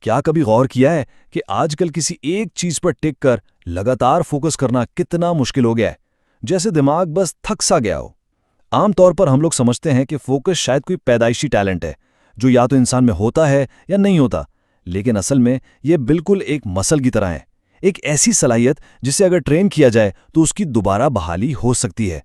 क्या कभी गौर किया है कि आजकल किसी एक चीज पर टिक कर लगातार फोकस करना कितना मुश्किल हो गया है, जैसे दिमाग बस थक सा गया हो। आमतौर पर हम लोग समझते हैं कि फोकस शायद कोई पैदाइशी टैलेंट है जो या तो इंसान में होता है या नहीं होता, लेकिन असल में यह बिल्कुल एक मसल की तरह है, एक ऐसी सलाहियत जिसे अगर ट्रेन किया जाए तो उसकी दोबारा बहाली हो सकती है।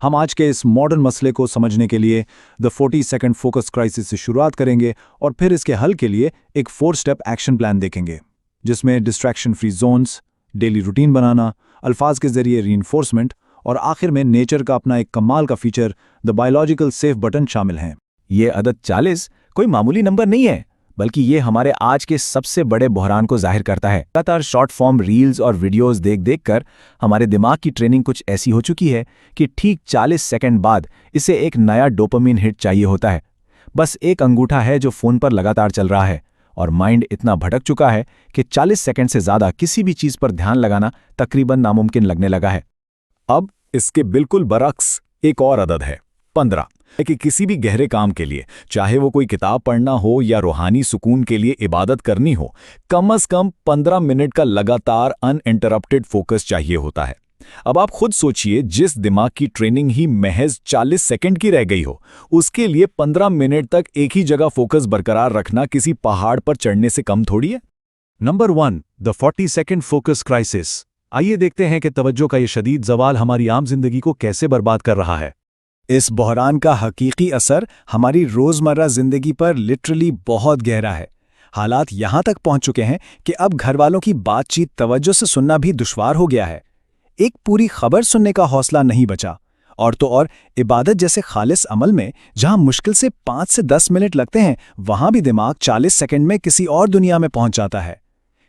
हम आज के इस मॉडर्न मसले को समझने के लिए द 40 सेकंड फोकस क्राइसिस से शुरुआत करेंगे और फिर इसके हल के लिए एक 4 स्टेप एक्शन प्लान देखेंगे, जिसमें distraction free zones, daily routine बनाना, अल्फाज के जरिए रीइंफोर्समेंट और आखिर में नेचर का अपना एक कमाल का feature the biological safe button शामिल हैं। ये अदद 40 कोई मामूली नंबर नहीं है, बल्कि ये हमारे आज के सबसे बड़े बहरान को जाहिर करता है। लगातार शॉर्ट फॉर्म रील्स और वीडियोस देख देख कर हमारे दिमाग की ट्रेनिंग कुछ ऐसी हो चुकी है कि ठीक 40 सेकंड बाद इसे एक नया डोपामिन हिट चाहिए होता है। बस एक अंगूठा है जो फोन पर लगातार चल रहा है और माइंड इतना भटक चुका है कि 40 सेकंड से ज्यादा किसी भी चीज पर ध्यान लगाना तकरीबन नामुमकिन लगने लगा है। अब इसके बिल्कुल बरक्स एक और अदद है 15, कि किसी भी गहरे काम के लिए, चाहे वो कोई किताब पढ़ना हो या रूहानी सुकून के लिए इबादत करनी हो, कम से कम 15 मिनट का लगातार अनइंटरप्टेड फोकस चाहिए होता है। अब आप खुद सोचिए, जिस दिमाग की ट्रेनिंग ही महज 40 सेकंड की रह गई हो, उसके लिए 15 मिनट तक एक ही जगह फोकस बरकरार रखना किसी पहाड़ पर चढ़ने से कम थोड़ी है। Number 1, the 40 second focus crisis. आइए देखते हैं कि तवज्जो का ये शदीद जवाल हमारी आम जिंदगी को कैसे बर्बाद कर रहा है। इस बहरान का हकीकी असर हमारी रोजमर्रा जिंदगी पर लिटरली बहुत गहरा है। हालात यहां तक पहुंच चुके हैं कि अब घर वालों की बातचीत तवज्जो से सुनना भी दुश्वार हो गया है। एक पूरी खबर सुनने का हौसला नहीं बचा, और तो और इबादत जैसे खालिस अमल में जहां मुश्किल से 5 से 10 मिनट लगते हैं, वहां भी दिमाग 40 सेकंड में किसी और दुनिया में पहुंच जाता है।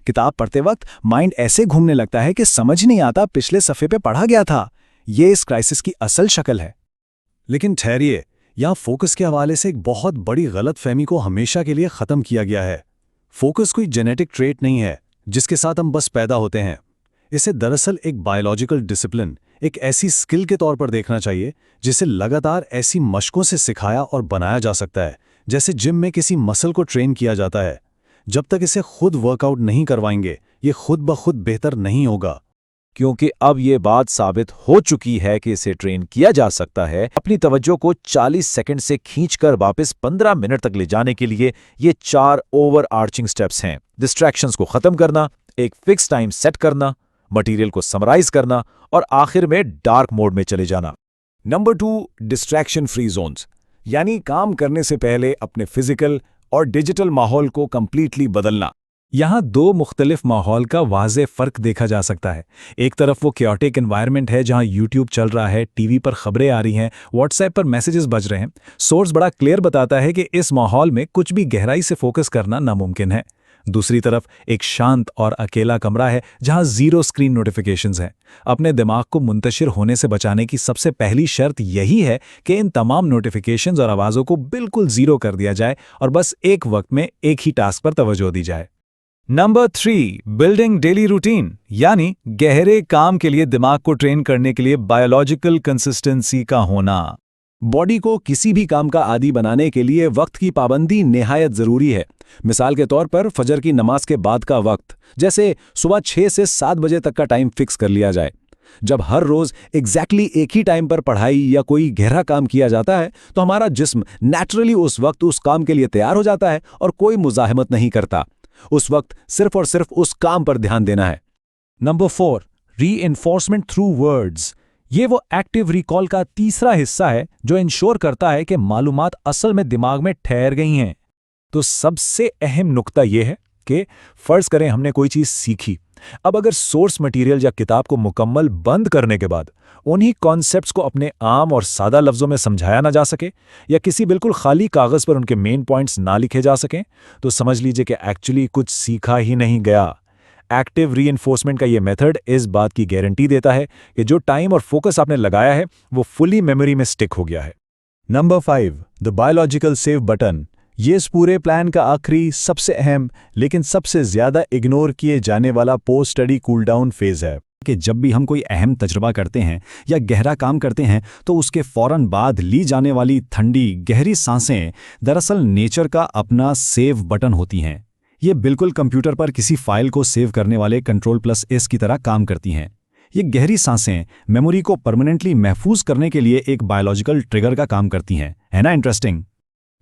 किताब पढ़ते वक्त माइंड ऐसे घूमने लगता है कि समझ नहीं आता पिछले सफ़े पे पढ़ा गया था। ये इस क्राइसिस की असल शक्ल है। लेकिन ठहरिए, यहां फोकस के हवाले से एक बहुत बड़ी गलतफहमी को हमेशा के लिए खत्म किया गया है। फोकस कोई जेनेटिक ट्रेट नहीं है जिसके साथ हम बस पैदा होते हैं। इसे दरअसल एक बायोलॉजिकल डिसिप्लिन, एक ऐसी स्किल के तौर पर देखना चाहिए जिसे लगातार ऐसी मशकों से सिखाया और बनाया जा सकता है, जैसे जिम में किसी मसल को ट्रेन किया जाता है। जब तक इसे खुद वर्कआउट नहीं करवाएंगे, ये खुद ब खुद बेहतर नहीं होगा। क्योंकि अब ये बात साबित हो चुकी है कि इसे ट्रेन किया जा सकता है। अपनी तवज्जो को 40 सेकंड से खींचकर वापस 15 मिनट तक ले जाने के लिए ये 4 ओवर आर्चिंग स्टेप्स हैं। डिस्ट्रैक्शंस को खत्म करना, एक फिक्स टाइम सेट करना, मटेरियल को समराइज करना और आखिर में डार्क मोड में चले जाना। नंबर 2, डिस्ट्रैक्शन फ्री जोन्स, यानी काम करने से पहले अपने फिजिकल और डिजिटल माहौल को कंप्लीटली बदलना। यहाँ 2 मुख्तलिफ माहौल का वाज़े फ़र्क देखा जा सकता है। एक तरफ वो क्योटिक एनवायरनमेंट है जहाँ यूट्यूब चल रहा है, टीवी पर खबरें आ रही हैं, व्हाट्सएप पर मैसेजेस बज रहे हैं। सोर्स बड़ा क्लियर बताता है कि इस माहौल में कुछ भी गहराई से फोकस करना नामुमकिन है। दूसरी तरफ एक शांत और अकेला कमरा है जहाँ 0 स्क्रीन नोटिफिकेशंस हैं। अपने दिमाग को मुंतशिर होने से बचाने की सबसे पहली शर्त यही है कि इन तमाम नोटिफिकेशंस और आवाज़ों को बिल्कुल 0 कर दिया जाए और बस एक वक्त में एक ही टास्क पर तवज्जो दी जाए। नंबर 3, बिल्डिंग डेली रूटीन, यानी गहरे काम के लिए दिमाग को ट्रेन करने के लिए बायोलॉजिकल कंसिस्टेंसी का होना। बॉडी को किसी भी काम का आदी बनाने के लिए वक्त की पाबंदी निहायत ज़रूरी है। मिसाल के तौर पर फजर की नमाज के बाद का वक्त, जैसे सुबह 6 से 7 बजे तक का टाइम फिक्स कर लिया जाए। जब हर रोज़ एग्जैक्टली एक ही टाइम पर पढ़ाई या कोई गहरा काम किया जाता है, तो हमारा जिस्म नेचुरली उस वक्त उस काम के लिए तैयार हो जाता है और कोई मुज़ाहमत नहीं करता। उस वक्त सिर्फ और सिर्फ उस काम पर ध्यान देना है। Number 4, reinforcement through words. ये वो एक्टिव रिकॉल का तीसरा हिस्सा है जो इंश्योर करता है कि मालूमात असल में दिमाग में ठहर गई हैं। तो सबसे अहम नुक्ता यह है कि फर्ज करें हमने कोई चीज़ सीखी। अब अगर सोर्स मटेरियल या किताब को मुकम्मल बंद करने के बाद उन्हीं कॉन्सेप्ट्स को अपने आम और सादा लफ्ज़ों में समझाया ना जा सके या किसी बिल्कुल खाली कागज़ पर उनके मेन पॉइंट्स ना लिखे जा सकें, तो समझ लीजिए कि एक्चुअली कुछ सीखा ही नहीं गया। एक्टिव रीइंफोर्समेंट का ये मेथड इस बात की गारंटी देता है कि जो टाइम और फोकस आपने लगाया है वो फुली मेमोरी में स्टिक हो गया है। Number 5, the biological save button. ये इस पूरे प्लान का आखिरी, सबसे अहम लेकिन सबसे ज़्यादा इग्नोर किए जाने वाला post study cool down phase है कि जब भी हम कोई अहम तजुर्बा करते हैं या गहरा काम करते हैं, तो उसके फ़ौरन बाद ली जाने वाली ठंडी गहरी सांसें दरअसल नेचर का अपना सेव बटन होती हैं। ये बिल्कुल कंप्यूटर पर किसी फाइल को सेव करने वाले Ctrl+S की तरह काम करती हैं। ये गहरी सांसें मेमोरी को परमानेंटली महफूज करने के लिए एक बायोलॉजिकल ट्रिगर का काम करती हैं। है ना इंटरेस्टिंग?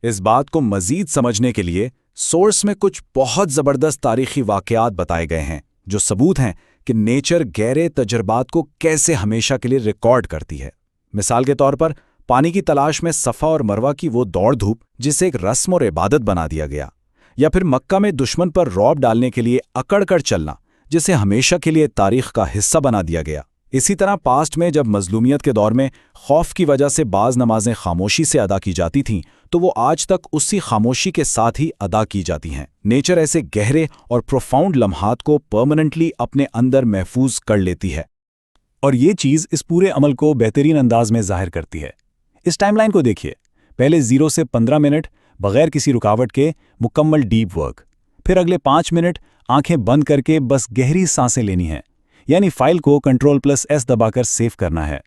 इस बात को मजीद समझने के लिए सोर्स में कुछ बहुत ज़बरदस्त तारीखी वाक़यात बताए गए हैं जो सबूत हैं कि नेचर गहरे तजर्बात को कैसे हमेशा के लिए रिकॉर्ड करती है। मिसाल के तौर पर पानी की तलाश में सफ़ा और मरवा की वो दौड़ धूप जिसे एक रस्म और इबादत बना दिया गया, या फिर मक्का में दुश्मन पर रौब डालने के लिए अकड़-कर चलना जिसे हमेशा के लिए तारीख का हिस्सा बना दिया गया। इसी तरह पास्ट में जब मजलूमियत के दौर में खौफ की वजह से बाज़ नमाजें खामोशी से अदा की जाती थीं, तो वो आज तक उसी खामोशी के साथ ही अदा की जाती हैं। नेचर ऐसे गहरे और प्रोफाउंड लम्हात को परमानेंटली अपने अंदर महफूज कर लेती है। और ये चीज़ इस पूरे अमल को बेहतरीन अंदाज में ज़ाहिर करती है। इस टाइमलाइन को देखिए। पहले 0 से 15 मिनट बगैर किसी रुकावट के मुकम्मल डीप वर्क, फिर अगले 5 मिनट आंखें बंद करके बस गहरी सांसें लेनी हैं, यानी फाइल को Ctrl+S दबाकर सेव करना है।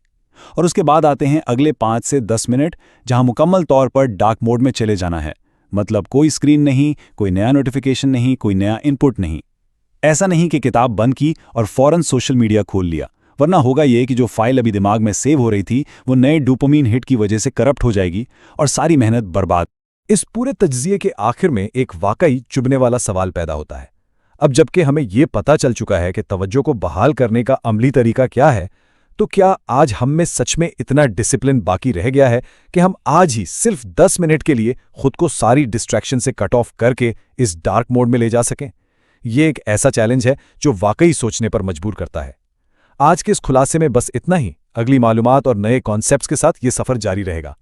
और उसके बाद आते हैं अगले 5 से 10 मिनट जहां मुकम्मल तौर पर डार्क मोड में चले जाना है। मतलब कोई स्क्रीन नहीं, कोई नया नोटिफिकेशन नहीं, कोई नया इनपुट नहीं। ऐसा नहीं कि किताब बंद की और फौरन सोशल मीडिया खोल लिया, वरना होगा ये कि जो फाइल अभी दिमाग में सेव हो रही थी वो नए डोपामिन हिट की वजह से करप्ट हो जाएगी और सारी मेहनत बर्बाद। इस पूरे तज्जिए के आखिर में एक वाकई चुभने वाला सवाल पैदा होता है। अब जबकि हमें ये पता चल चुका है कि तवज्जो को बहाल करने का अमली तरीका क्या है, तो क्या आज हम में सच में इतना डिसिप्लिन बाकी रह गया है कि हम आज ही सिर्फ 10 मिनट के लिए खुद को सारी डिस्ट्रैक्शन से कट ऑफ करके इस डार्क मोड में ले जा सकें? ये एक ऐसा चैलेंज है जो वाकई सोचने पर मजबूर करता है। आज के इस खुलासे में बस इतना ही। अगली मालूमात और नए कॉन्सेप्ट्स के साथ ये सफ़र जारी रहेगा।